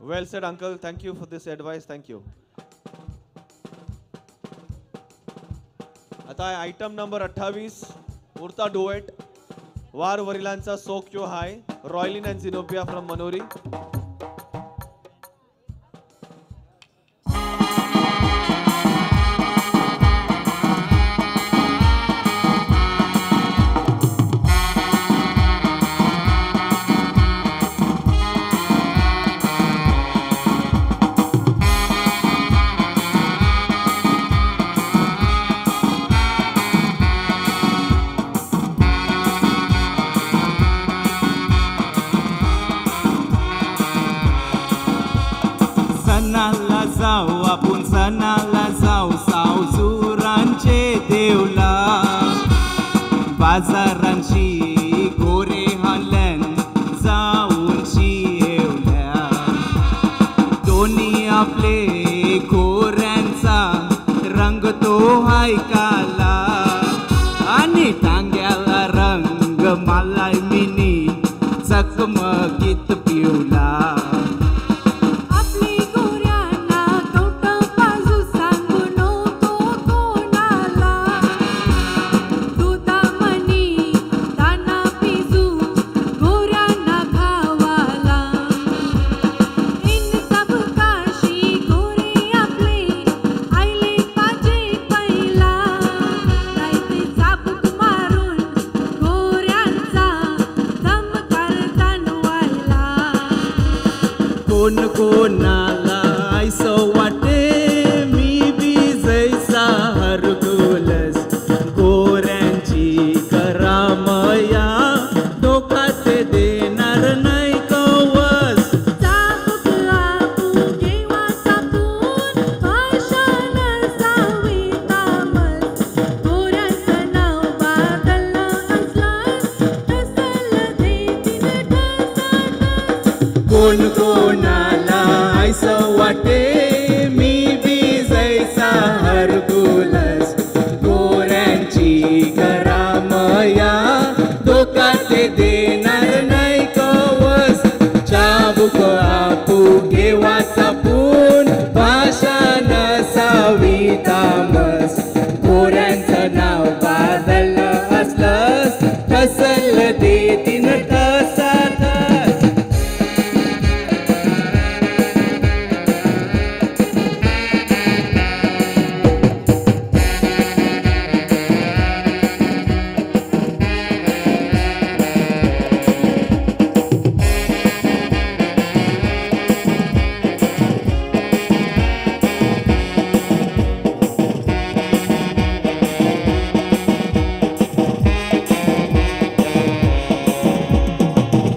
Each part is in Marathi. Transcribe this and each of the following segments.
Well said, uncle. Thank you for this advice. Thank you. आता आयटम नंबर 28 उरता डुएट वार वरिलांचा सोक्यो हाय रॉयलिन अँड झिनोबिया फ्रॉम मनोरी. सणाला जाऊ आपण सणाला जाऊ सावजुरांचे देवला बाजारांशी गोरे हालन जाऊन शिवल्या दोन्ही आपले गोऱ्यांचा रंग तो हाय काला आणि टांग्याला रंग मला मिनी चकमकीत पिवला. कोण कोणाला ऐसं वाटे मी बी जैसा हरकुलस गोऱ्यांची करामया डोकात देणार नाही कवस. कोण कोणाला ऐसं वाटे मी बी जैसा हरकुलस गोऱ्यांची करामया डोकात देणार नाही कवस. चाबुक आपू घेवा चापून भाषा नसावी तामस गोऱ्यांचं नाव बदललं असलंस फसल देतीन तसा.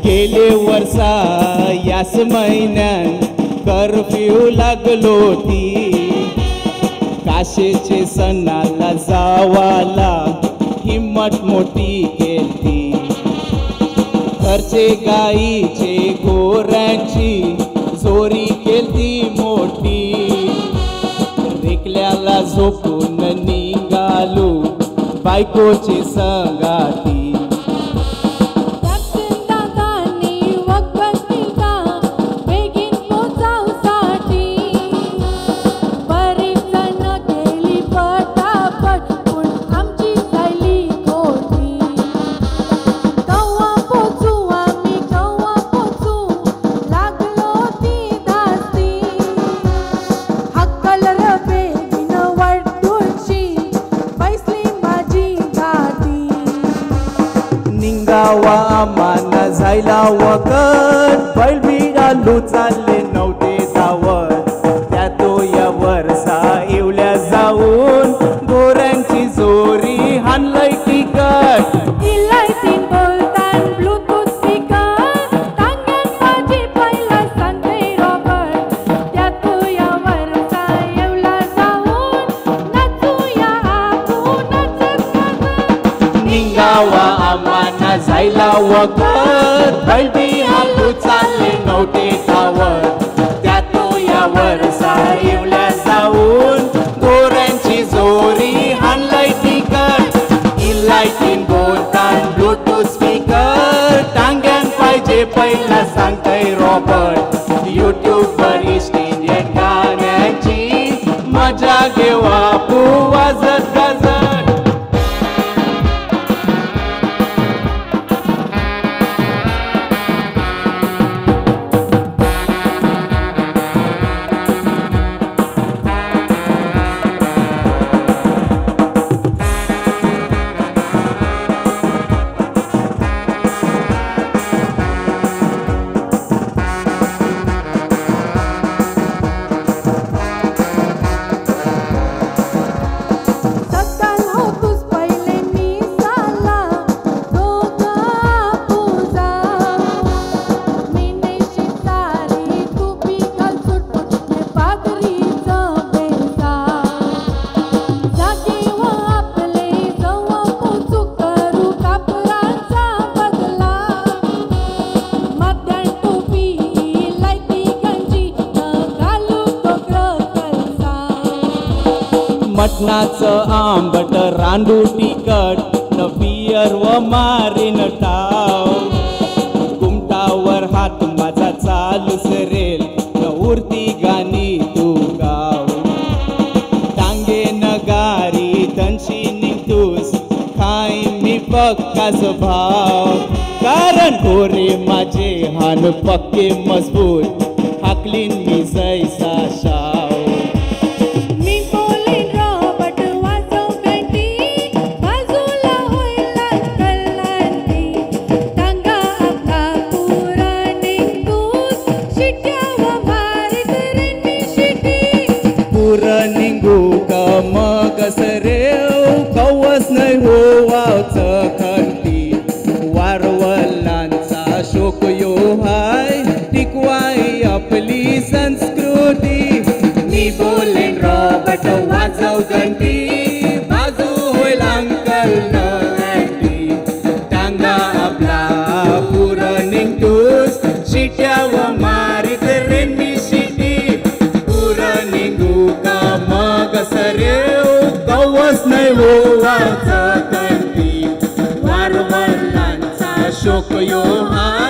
गेले वर्षा याच महिन्यात कर्फ्यू लागलो ती काशेचे सणाला जावाला हिम्मत मोठी केली. घरचे गाईचे गोऱ्यांची चोरी केली मोठी रेकल्याला झोपून निघालो बायकोचे संगाती. आम्हाला जायला वखत बैल बिडालू चालले नव्हते धावत त्या तो या वर्षा येवल्या जाऊन गोऱ्यांची जोरी हाणलंय तिकट. इलायटीन बोलतान ब्लूटूथ स्पीकर टांग्यान माझी पहिला सांगते रॉबर्ट त्या तो या वर्षा येवला जाऊन नाचूया आपण नाचत निघावा आम्हाला जायला वखत बैल बिडालू चालले नव्हते धावत त्या तो या वर्षा येवल्या जाऊन गोऱ्यांची जोरी हाणलंय तिकट. इलायटीन बोलतान ब्लूटूथ स्पीकर टांग्यान पाहिजे पहिला सांगतय रॉबर्ट. यूट्यूब मटणाचं आंबट रांडू तिखट न बियर व मारीन टाव कुमटावर हात माझा चालू सरेल न उरती गाणी तू गाव टांगे नगारी तनशी निघतूस खाई मी पक्काच भाव कारण गोरे माझे हान पक्के मजबूत हाकलीन मी जैसा शाव मी बोलीन रॉबर्ट वाजव घंटी बाजूला होईला कल्लांटी टांगा आपला पुरा निघतूस शिट्या व मारीत रे मी शिटी पुरा निघू का मग सरेव कवच नाही हो वावचं खंती वारवलांचा शोक यो हाय टिकवाई आपली संस्कृती मी बोलेन रॉबर्ट वाजव घंटी बाजू होईल अंकल नटी टांगा आपला पुरं निघतूस शिट्या व मारीत रे मी शिटी पुरं निघू का मग सरेव कवच नाही हो वाचा कंटी वारवलांचा शोक यो हा